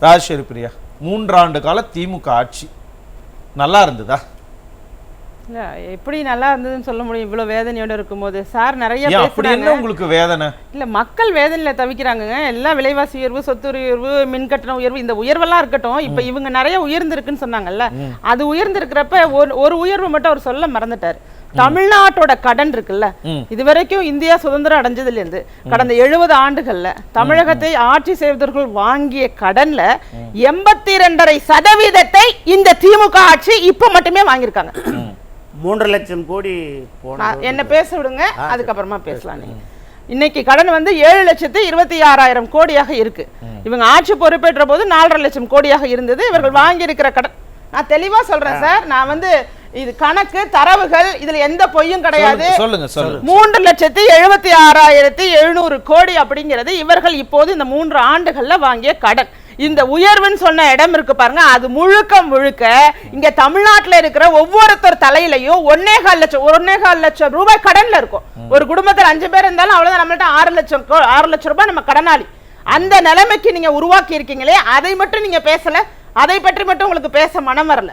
ராஜேஸ்வரி பிரியா, 3 ஆண்டு கால திமுக ஆட்சி நல்லா இருந்ததா? இல்ல எப்படி நல்லா இருந்ததுன்னு சொல்ல முடியும் இவ்வளவு வேதனையோட இருக்கும்போது? சார் நிறைய அப்படி என்ன உங்களுக்கு வேதனை? இல்ல மக்கள் வேதனையில தவிக்கிறாங்க. எல்லா விலைவாசி உயர்வு, சொத்து உயர்வு, மின் கட்டண உயர்வு, இந்த உயர்வெல்லாம் இருக்கட்டும், இப்ப இவங்க நிறைய உயர்ந்திருக்குன்னு சொன்னாங்கல்ல, அது உயர்ந்திருக்கிறப்ப ஒரு உயர்வு மட்டும் அவர் சொல்ல மறந்துட்டாரு. தமிழ்நாட்டோட கடன் இருக்குல்ல, இதுவரைக்கும் இந்தியா சுதந்திரம் அடைஞ்சதுல இருந்து கடந்த 70 ஆண்டுகள்ல தமிழகத்தை ஆட்சி செய்வதற்குள் வாங்கிய கடன்ல 82.5% இந்த திமுக ஆட்சி இப்ப மட்டுமே வாங்கியிருக்காங்க. 3 லட்சம் கோடி என்ன பேச விடுங்க, அதுக்கப்புறமா பேசலாம். நீங்க இன்னைக்கு கடன் வந்து 7,26,000 கோடியாக இருக்கு. இவங்க ஆட்சி பொறுப்பேற்ற போது 4.5 லட்சம் கோடியாக இருந்தது. இவர்கள் வாங்கி இருக்கிற கடன் நான் தெளிவா சொல்றேன் சார். நான் வந்து இது கணக்கு தரவுகள், இதுல எந்த பொய்யும் கிடையாது. 3,76,700 கோடி அப்படிங்கிறது இவர்கள் இப்போது இந்த 3 ஆண்டுகள்ல வாங்கிய கடன். இந்த உயர்வுன்னு சொன்ன இடம் இருக்கு பாருங்க, அது முழுக்க இங்க தமிழ்நாட்டில் இருக்கிற ஒவ்வொருத்தர் தலையிலையும் 1,4 லட்சம் ரூபாய் கடன்ல இருக்கும். ஒரு குடும்பத்தில் 5 பேர் இருந்தாலும் அவ்வளவுதான், நம்மள்ட்ட 6 லட்சம் ரூபாய் நம்ம கடனாளி. அந்த நிலைமைக்கு நீங்க உருவாக்கி இருக்கீங்களே, அதை மட்டும் நீங்க பேசல, அதை பற்றி மட்டும் உங்களுக்கு பேச மனம் வரல.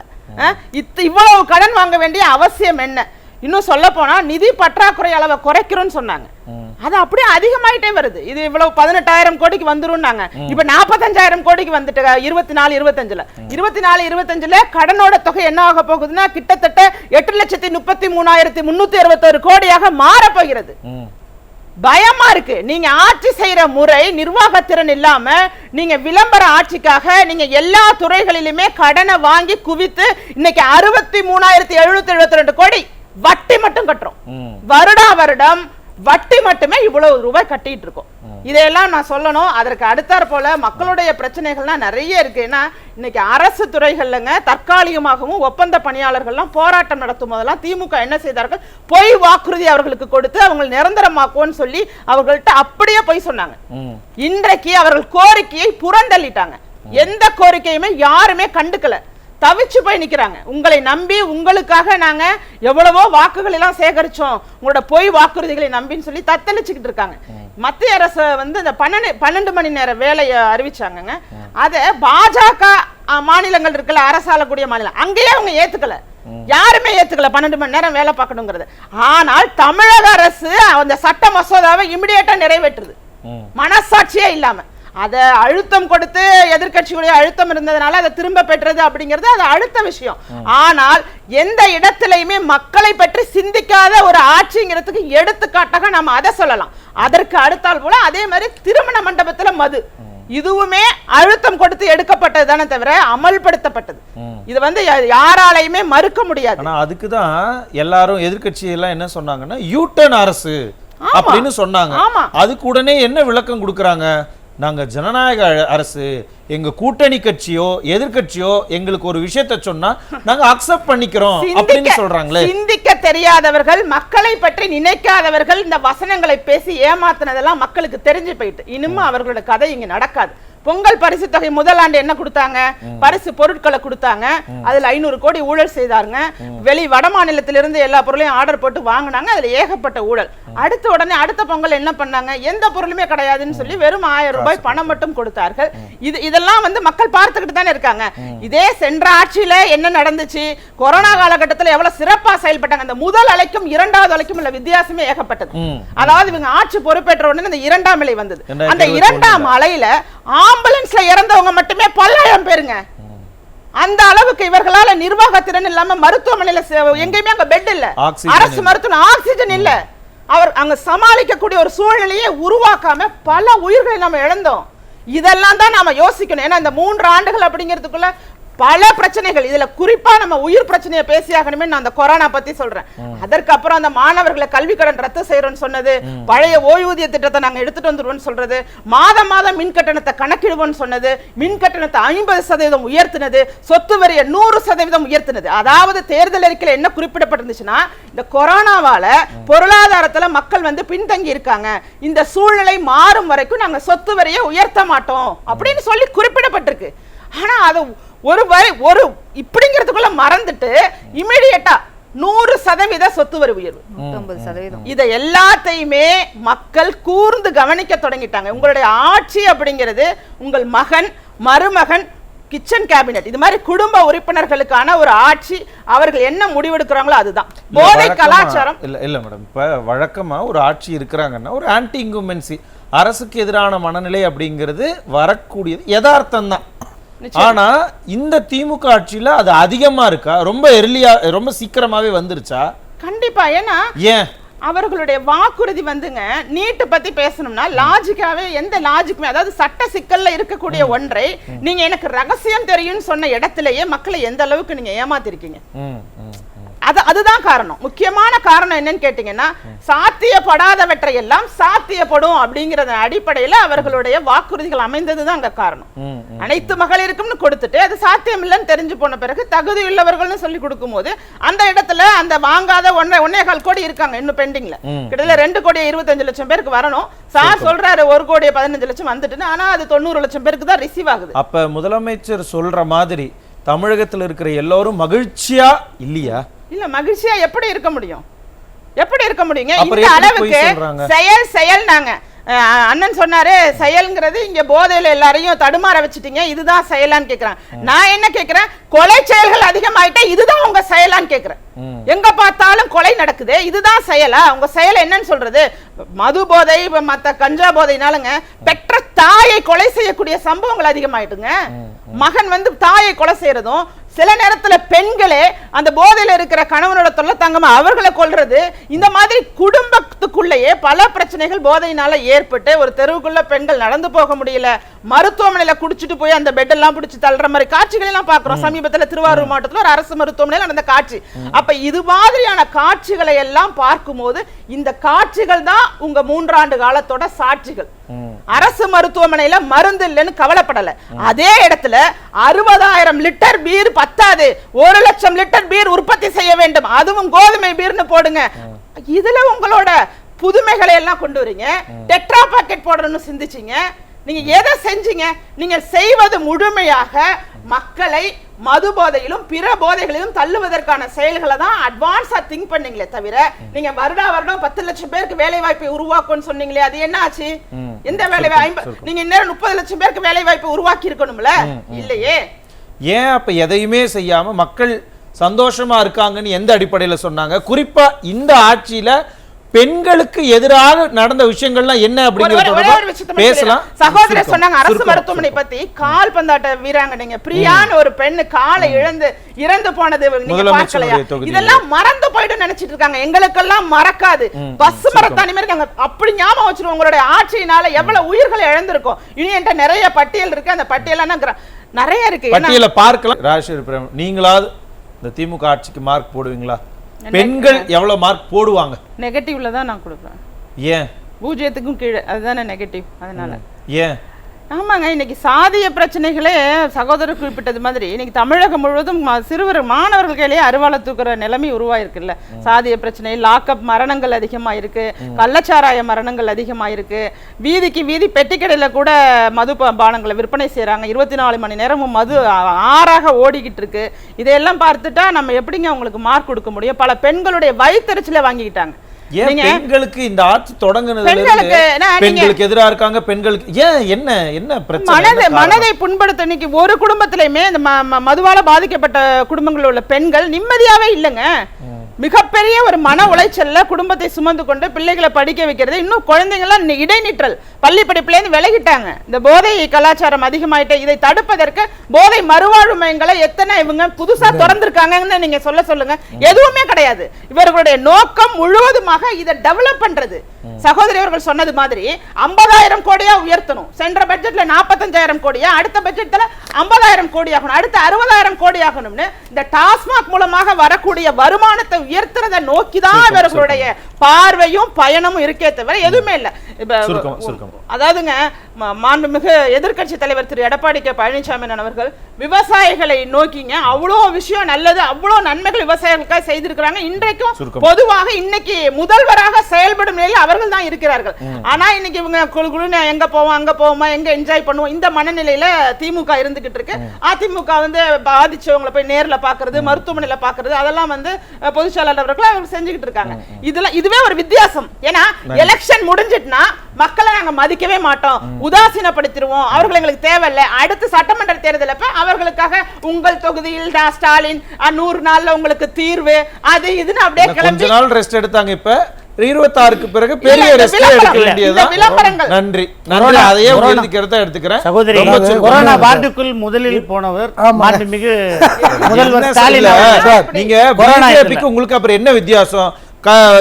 இவ்வளவு கடன் வாங்க வேண்டிய அவசியம் என்ன? இன்னும் சொல்ல போனா நிதி பற்றாக்குறை அளவை குறைக்கிறோம்னு சொன்னாங்க, அது அப்படியே அதிகமாயிட்டே வருது. இது இவ்வளவு 18,000 கோடிக்கு வந்துரும்னாங்க, இப்ப 45,000 கோடிக்கு வந்துட்டு 24-25ல கடனோட தொகை என்ன ஆக போகுதுன்னா கிட்டத்தட்ட 8,33,361 கோடியாக மாற போகிறது. பயமா இருக்கு. நீங்க ஆட்சி செய்யற முறை நிர்வாகத்திறன் இல்லாம நீங்க விளம்பர ஆட்சிக்காக நீங்க எல்லா துறைகளிலுமே கடனை வாங்கி குவித்து இன்னைக்கு 63,772 கோடி வட்டி மட்டும் கட்டுறோம். வருடம் வட்டி மட்டுமே இவ்வளவு ரூபாய் கட்டிட்டு இருக்கோம். இதையெல்லாம் நான் சொல்லணும். அதற்கு அடுத்தாற் போல மக்களுடைய பிரச்சனைகள்லாம் நிறைய இருக்கு. ஏன்னா இன்னைக்கு அரசு துறைகள்லங்க தற்காலிகமாகவும் ஒப்பந்த பணியாளர்கள்லாம் போராட்டம் நடத்தும் போதெல்லாம் திமுக என்ன செய்தார்கள், பொய் வாக்குறுதி அவர்களுக்கு கொடுத்து அவங்க நிரந்தரமாக்குவோன்னு சொல்லி அவர்கள்ட்ட அப்படியே பொய் சொன்னாங்க. இன்றைக்கு அவர்கள் கோரிக்கையை புறந்தள்ளிட்டாங்க. எந்த கோரிக்கையுமே யாருமே கண்டுக்கல, தவிச்சு போய் நிக்கிறாங்க. உங்களை நம்பி உங்களுக்காக நாங்க எவ்வளவோ வாக்குகள் எல்லாம் சேகரிச்சோம், உங்களோட பொய் வாக்குறுதிகளை நம்பின்னு சொல்லி தத்தளிச்சுக்கிட்டு இருக்காங்க. மத்திய அரசு வந்து இந்த 12 மணி நேர வேலையை அறிவிச்சாங்க. அத பாஜக மாநிலங்கள் இருக்குல்ல, அரசாளக்கூடிய மாநிலம், அங்கேயே அவங்க ஏத்துக்கல, யாருமே ஏத்துக்கல 12 மணி நேரம் வேலை பார்க்கணுங்கிறது. ஆனால் தமிழக அரசு அந்த சட்ட மசோதாவை இமிடியேட்டா நிறைவேற்றுது, மனசாட்சியே இல்லாம. அதை அழுத்தம் கொடுத்து எதிர்கட்சியுடைய அழுத்தம் இருந்ததுனால அதை திரும்ப பெற்றது அப்படிங்கிறது அது அடுத்த விஷயம். ஆனால் எந்த இடத்திலையுமே மக்களை பற்றி சிந்திக்காத ஒரு ஆட்சிங்கிறதுக்கு எடுத்துக்காட்டாக நம்ம அதை சொல்லலாம். அதற்கு அடுத்தால் போல அதே மாதிரி திருமண மண்டபத்துல மது, இதுவுமே அழுத்தம் கொடுத்து எடுக்கப்பட்டது தானே தவிர அமல்படுத்தப்பட்டது. இது வந்து யாராலையுமே மறுக்க முடியாது. ஆனா அதுக்குதான் எல்லாரும் எதிர்கட்சி எல்லாம் என்ன சொன்னாங்கன்னா யூட்டன் அரசு அப்படின்னு சொன்னாங்க. அதுக்கு உடனே என்ன விளக்கம் கொடுக்கறாங்க, நாங்க ஜனநாயக அரசு, எங்க கூட்டணி கட்சியோ எதிர்கட்சியோ எங்களுக்கு ஒரு விஷயத்தை சொன்னா நாங்க அக்செப்ட் பண்ணிக்கிறோம் அப்படின்னு சொல்றாங்களே. சிந்திக்க தெரியாதவர்கள், மக்களை பற்றி நினைக்காதவர்கள் இந்த வசனங்களை பேசி ஏமாத்தினதெல்லாம் மக்களுக்கு தெரிஞ்சு போயிட்டு இனிமே அவர்களோட கதை இங்க நடக்காது. பொங்கல் பரிசு தொகை முதல் ஆண்டு என்ன கொடுத்தாங்க, பரிசு பொருட்களை கொடுத்தாங்க, அதுல 500 கோடி ஊழல் செய்தாங்க. வெளி வட மாநிலத்திலிருந்து எல்லா பொருளையும் ஆர்டர் போட்டு வாங்கினாங்க, அதுல ஏகப்பட்ட ஊழல். அடுத்த உடனே அடுத்த பொங்கல் என்ன பண்ணாங்க, எந்த பொருளுமே கிடையாதுன்னு சொல்லி வெறும் 1000 ரூபாய் பணம் மட்டும் கொடுத்தார்கள். இதெல்லாம் வந்து மக்கள் பார்த்துக்கிட்டு தானே இருக்காங்க. இதே சென்ற ஆட்சியில என்ன நடந்துச்சு, கொரோனா காலகட்டத்தில் எவ்வளவு சிறப்பா செயல்பட்டாங்க. அந்த முதல் அலைக்கும் 2வது அலைக்கும் உள்ள வித்தியாசமே ஏகப்பட்டது. அதாவது இவங்க ஆட்சி பொறுப்பேற்ற உடனே அந்த 2ஆம் அலை வந்தது. அந்த 2ஆம் அலையில ஆம்புலன்ஸ்ல இறந்தவங்க மட்டுமே 10,000 பேருங்க. அந்த அளவுக்கு இவர்களால நிர்வாகத்திறன் இல்லாம மருத்துவமனையில எங்கேயுமே அங்க பெட் இல்ல, அரசு மருத்துவம் ஆக்சிஜன் இல்ல, அவர் அங்க சமாளிக்கக்கூடிய ஒரு சூழ்நிலையை உருவாக்காம பல உயிர்களை நம்ம இழந்தோம். இதெல்லாம் தான் நாம யோசிக்கணும். ஏன்னா இந்த 3 ஆண்டுகள் அப்படிங்கிறதுக்குள்ள பல பிரச்சனைகள், இதுல குறிப்பா நம்ம உயிர் பிரச்சனையை பேசியாகணுமே. நான் அந்த கொரோனா பத்தி சொல்றேன். அதற்கு அப்புறம் அந்த மாணவர்களை கல்வி கடன் ரத்து செய்யறோம்னு சொன்னது, பழைய ஓய்வூதிய திட்டத்தை நாங்க எடுத்துட்டு வந்துருவோம்னு சொல்றது, மாதம் மின் கட்டணத்தை கணக்கிடுவோம்னு சொன்னது, மின் கட்டணத்தை 50% உயர்த்தினது, சொத்து வரியை 100% உயர்த்தினது. அதாவது தேர்தல் அறிக்கையில் என்ன குறிப்பிடப்பட்டிருந்துச்சுன்னா, இந்த கொரோனாவால பொருளாதாரத்துல மக்கள் வந்து பின்தங்கி இருக்காங்க, இந்த சூழ்நிலை மாறும் வரைக்கும் நாங்க சொத்து வரியை உயர்த்த மாட்டோம் அப்படின்னு சொல்லி குறிப்பிடப்பட்டிருக்கு. ஆனா அது ஒரு இப்படிங்கிறதுக்குள்ள மறந்துட்டு இமிடியேட்டா 100% சொத்து வரி உயர்வு, 150%. இதை எல்லாத்தையுமே மக்கள் கூர்ந்து கவனிக்க தொடங்கிட்டாங்க. உங்களுடைய ஆட்சி அப்படிங்கிறது உங்கள் மகன் மருமகன், கிச்சன் கேபினெட், இது மாதிரி குடும்ப உறுப்பினர்களுக்கான ஒரு ஆட்சி. அவர்கள் என்ன முடிவெடுக்கிறாங்களோ அதுதான் போதை கலாச்சாரம். இல்ல மேடம், இப்ப வழக்கமா ஒரு ஆட்சி இருக்கிறாங்கன்னா ஒரு ஆன்டி இன்குமென்சி, அரசுக்கு எதிரான மனநிலை அப்படிங்கிறது வரக்கூடியது யதார்த்தம் தான். ஆனா இந்த திமுக ஆட்சியில அது அதிகமா இருக்கா? ரொம்ப எர்லியா, ரொம்ப சீக்கிரமாவே வந்துருச்சா? கண்டிப்பா. ஏன்னா ஏன் அவர்களுடைய வாக்குறுதி வந்துங்க, நீட்டு பத்தி பேசணும்னா லாஜிக்காவே எந்த லாஜிக்குமே, அதாவது சட்ட சிக்கல்ல இருக்கக்கூடிய ஒன்றை நீங்க எனக்கு ரகசியம் தெரியும்னு சொன்ன இடத்திலேயே மக்களை எந்த அளவுக்கு நீங்க ஏமாத்திருக்கீங்க. அதுதான் காரணம். முக்கியமான காரணம் என்னன்னு கேட்டீங்கன்னா, சாத்தியப்படாதவற்றை எல்லாம் சாத்தியப்படும் அப்படிங்கறத அடிப்படையில அவர்களுடைய வாக்குறுதிகள் அமைந்ததுதான் அங்க காரணம். அனைத்து மகளிருக்கும்னு கொடுத்துட்டு அது சாத்தியம் இல்லைன்னு தெரிஞ்சு போன பிறகு தகுதியுள்ளவர்கள்னு சொல்லி கொடுக்கும் போது அந்த இடத்துல அந்த வாங்காத 1.25 கோடி இருக்காங்க இன்னும் பெண்டிங்ல. கிட்டத்தட்ட 2,25,00,000 பேருக்கு வரணும். சார் சொல்றாரு 1,15,00,000 வந்துட்டுன்னு. ஆனா அது 90 லட்சம் பேருக்கு தான் ரிசீவ் ஆகுது. அப்ப முதலமைச்சர் சொல்ற மாதிரி தமிழகத்தில் இருக்கிற எல்லாரும் மகிழ்ச்சியா இல்லையா? இல்ல, மகிழ்ச்சியா எப்படி இருக்க முடியும்? எப்படி இருக்க முடியுங்க? இந்த அளவுக்கு செயல் நாங்க அண்ணன் சொன்னாரு, செயல்ங்கிறது இங்க போதையில எல்லாரையும் தடுமாற வச்சுட்டீங்க, இதுதான் செயலான்னு கேக்குறாங்க. நான் என்ன கேக்குறேன், கொலை செயல்கள் அதிகமாயிட்டா இதுதான் உங்க செயலான்னு கேக்குறேன். எங்க பார்த்தாலும் கொலை நடக்குது, இதுதான் செயலா? உங்க செயல் என்னன்னு சொல்றது? மது போதை, மத்த கஞ்சா போதைனாலங்க பெற்ற தாயை கொலை செய்யக்கூடிய சம்பவங்கள் அதிகமாயிட்டுங்க. மகன் வந்து தாயை கொலை செய்யறதும், சில நேரத்துல பெண்களே அந்த போதையில இருக்கிற கணவனோட தொல்லை தாங்காம அவர்களை கொல்றது, இந்த மாதிரி குடும்பத்துக்குள்ளேயே பல பிரச்சனைகள் போதையினால ஏற்பட்டு ஒரு தெருவுக்குள்ள பெண்கள் நடந்து போக முடியல, மருத்துவமனையில குடிச்சிட்டு போய் அந்த பெட் எல்லாம் பிடிச்சி தள்ளுற மாதிரி காட்சிகள் எல்லாம் பாக்குறோம். சமீபத்துல திருவாரூர் மாவட்டத்துல ஒரு அரசு மருத்துவமனையில் நடந்த காட்சி. அப்ப இது மாதிரியான காட்சிகளை எல்லாம் பார்க்கும்போது இந்த காட்சிகள் தான் உங்க 3 ஆண்டு காலத்தோட சாட்சிகள். அரசு மருத்துவமனையில மருந்து இல்லைன்னு கவலைப்படல, அதே இடத்துல 60,000 லிட்டர் பீர் பத்தாது, 1 லட்சம் லிட்டர் பீர் உற்பத்தி செய்ய வேண்டும், அதுவும் கோதுமை பீர்னு போடுங்க. இதுல உங்களோட புதுமைகளை எல்லாம் கொண்டு வரீங்க. டெட்ரா பாக்கெட் போடணும்னு சிந்திச்சீங்க. நீங்க எதை செஞ்சீங்க? நீங்க செய்வது முழுமையாக மக்களை மது போதையிலும் பிற போதைகளிலும் தள்ளுவதற்கான செயல்களை தான் அட்வான்ஸா திங்க் பண்ணீங்களே தவிர, நீங்க வருடம் 10 லட்சம் பேருக்கு வேலை வாய்ப்பை உருவாக்கும்னு சொன்னீங்களே, அது என்ன ஆச்சு? எந்த வேலை வாய்ப்பு? நீங்க இன்னும் 30 லட்சம் பேருக்கு வேலை வாய்ப்பை உருவாக்கி இருக்கணும்ல, இல்லையே. ஏன் அப்ப எதையுமே செய்யாம மக்கள் சந்தோஷமா இருக்காங்கன்னு எந்த அடிப்படையில சொன்னாங்க? குறிப்பா இந்த ஆட்சியில பெண்களுக்கு எதிராக நடந்த விஷயங்கள்லாம் என்ன அப்படிங்கறத பேசலாம். சகோதரர் சொன்னாங்க அரசு மருத்துவமனை பத்தி, கால் பந்தாட்ட வீராங்கனைங்க பிரியான்னு ஒரு பெண்ணு காலை இறந்து போனது நீங்க பார்க்கலையா? இதெல்லாம் மறந்து போயிட்டு நினைச்சிட்டு இருக்காங்க. எங்களுக்கெல்லாம் மறக்காது. பஸ் மரத்தானி மாதிரி இருக்காங்க. அப்படி ஞாபகம் வச்சிருவோம். உங்களுடைய ஆட்சியினால எவ்வளவு உயிர்களை இழந்திருக்கும். இனி என்கிட்ட நிறைய பட்டியல் இருக்கு. அந்த பட்டியல் நிறைய இருக்கு, பட்டியல பார்க்கலாம். ராஜேஸ்வரி, நீங்களாவது இந்த திமுக ஆட்சிக்கு மார்க் போடுவீங்களா? பெண்கள் எவ்வளவு மார்க் போடுவாங்க? நெகட்டிவ்ல தான் நான் கொடுப்பேன். ஏன்? 0க்கும் கீழே, அதுதானே நெகட்டிவ். அதனால ஏன்? ஆமாங்க, இன்னைக்கு சாதிய பிரச்சனைகளே சகோதரர் குறிப்பிட்டது மாதிரி இன்னைக்கு தமிழகம் முழுவதும் சிறுவர் மாணவர்கள் கையிலேயே அருவாளை தூக்குற நிலைமை உருவாயிருக்குல்ல. சாதிய பிரச்சனை, லாக்அப் மரணங்கள் அதிகமாயிருக்கு, கள்ளச்சாராய மரணங்கள் அதிகமாயிருக்கு, வீதிக்கு வீதி பெட்டிக்கடையில கூட மது பானங்களை விற்பனை செய்யறாங்க. 24 மணி நேரமும் மது ஆறாக ஓடிக்கிட்டு இருக்கு. இதையெல்லாம் பார்த்துட்டா நம்ம எப்படிங்க அவங்களுக்கு மார்க் கொடுக்க முடியும்? பல பெண்களுடைய வயிற்றுச்சலை வாங்கிக்கிட்டாங்க. பெண்களுக்கு இந்த ஆட்சி பெண்களுக்கு எதிராக இருக்காங்க. பெண்களுக்கு ஏன் என்ன பிரச்சனை? மனதை புண்படுத்த இன்னைக்கு ஒரு குடும்பத்திலயுமே இந்த மதுவால பாதிக்கப்பட்ட குடும்பங்களில் உள்ள பெண்கள் நிம்மதியாவே இல்லைங்க. மிகப்பெரிய ஒரு மன உளைச்சல்ல குடும்பத்தை சுமந்து கொண்டு பிள்ளைகளை படிக்க வைக்கிறது. இன்னும் குழந்தைங்களாம் இடைநிற்றல், பள்ளி படிப்புலேருந்து விலகிட்டாங்க. இந்த போதை கலாச்சாரம் அதிகமாயிட்டு இதை தடுப்பதற்கு போதை மறுவாழ்வு மையங்களை எத்தனை இவங்க புதுசா திறந்திருக்காங்கன்னு நீங்க சொல்லுங்க. எதுவுமே கிடையாது. இவர்களுடைய நோக்கம் முழுவதுமாக இதை டெவலப் பண்றது. சகோதரி அவர்கள் சொன்னது மாதிரி 50,000 கோடியா உயர்த்தணும். சென்ற பட்ஜெட்ல 45,000 கோடியா, அடுத்த பட்ஜெட்ல 50,000 கோடி ஆகணும், அடுத்த 60,000 கோடி ஆகணும்னு இந்த டாஸ்மாக் மூலமாக வரக்கூடிய வருமானத்தை உயர்த்துறதை நோக்கிதான் இவர்களுடைய பார்வையும் பயணமும் இருக்கே தவிர எதுவுமே இல்ல. அதாவதுங்க, மாண்புமிகு எதிர்க்கட்சி தலைவர் திரு எடப்பாடி கே பழனிசாமி அவர்கள் விவசாயிகளை நோக்கிங்க அவ்வளோ விஷயம் நல்லது, அவ்வளோ நன்மைகள் விவசாயிகளுக்காக செய்திருக்கிறாங்க. இன்றைக்கும் பொதுவாக இன்னைக்கு முதல்வராக செயல்படும் நிலையில் அவர்கள் தான் இருக்கிறார்கள். ஆனா இன்னைக்கு இவங்க குழுன்னு எங்க போவோம், அங்க போவோமா, எங்க என்ஜாய் பண்ணுவோம், இந்த மனநிலையில திமுக இருந்துகிட்டு இருக்கு. அதிமுக வந்து பாதிச்சவங்களை போய் நேர்ல பாக்குறது, மருத்துவமனையில பாக்குறது, அதெல்லாம் வந்து பொதுச் செயலாளர் அவர்கள் அவங்க செஞ்சுக்கிட்டு இருக்காங்க. இதுவே ஒரு வித்தியாசம். ஏன்னா எலெக்ஷன் முடிஞ்சிட்டுனா மக்களை நாங்க மதிக்கவே மாட்டோம், உதாசீனப்படுத்திடுவோம், அவர்கள் எங்களுக்கு தேவையில்லை. அடுத்த சட்டமன்ற தேர்தல் அப்ப அவர்களுக்காக உங்கள் தொகுதியில் தான் ஸ்டாலின் 100 நாள்ல உங்களுக்கு தீர்வு அது இதுன்னு அப்படியே கொஞ்ச கிளம்பி நாள் ரெஸ்ட் எடுத்தாங்க. இப்ப 26க்கு பிறகு பெரிய இல்ல, இந்த ரெஸ்ட் விளம்பரம், எடுக்க இந்த வேண்டியதுதான். விளம்பரங்கள். நன்றி நன்றி. அதையே உயர்த்திக்கிறத எடுத்துக்கிறேன். சகோதரி, ரொம்ப சுருக்கம். கொரோனா வார்டுக்குள் முதலில் போனவர் மாண்புமிகு முதல்வர் என்ன ஸ்டாலின் சொல்ல? அவர்கள். நீங்க கொரோனா பிஜேபிக்கு உங்களுக்கு அப்புறம் என்ன வித்தியாசம்?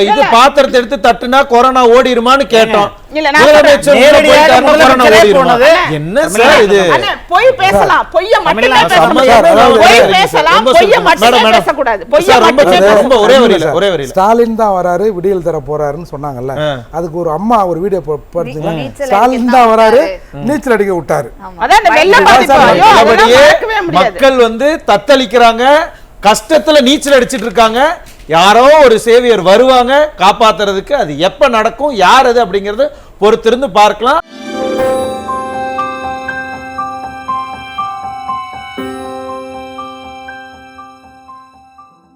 இது பாத்திரத்தை எடுத்து தட்டுனா கொரோனா ஓடிருமான்னு கேட்டோம். இல்ல, நான் முதலமைச்சர் உள்ள நேரடியாக போயிட்டாருன்னா கொரோனா முதலமைச்சரே ஓடிருமா? போனது. என்ன சார் இது? அண்ணே, பொய் பேசலாம், பொய்ய மட்டுமே தமிழ்நாடு பேச சம்மந்தமே முடியாது. இல்லாத பொய் வேலை. பேசலாம், ரொம்ப பொய்ய சுருக்கம். மட்டுமே மேடம், பேசக்கூடாது. பொய்ய சார், ரொம்ப மட்டுமே சுருக்கம். பேச- ஒரே இல்ல வரியில சார், ஒரே வரியில. ஸ்டாலின் தான் வராரு, விடியல் தர போறாருன்னு சொன்னாங்கல்ல, அதுக்கு ஒரு அம்மா ஒரு வீடியோ பார்த்தீங்களா? நீச்சல் ஸ்டாலின் அடிக்க தான் தான் வராரு, விட்டாரு. நீச்சல் அடிக்க விட்டாரு. அதான் இந்த வெள்ள பாதிப்பு. ஐயோ, அதெல்லாம் உள்ளபடியே மறக்கவே முடியாது. மக்கள் வந்து தத்தளிக்கிறாங்க, கஷ்டத்துல நீச்சல் அடிச்சிட்டு இருக்காங்க. யாரோ ஒரு சேவியர் வருவாங்க காப்பாத்துறதுக்கு. அது எப்ப நடக்கும், யார் அது அப்படிங்கறது பொறுத்திருந்து பார்க்கலாம்.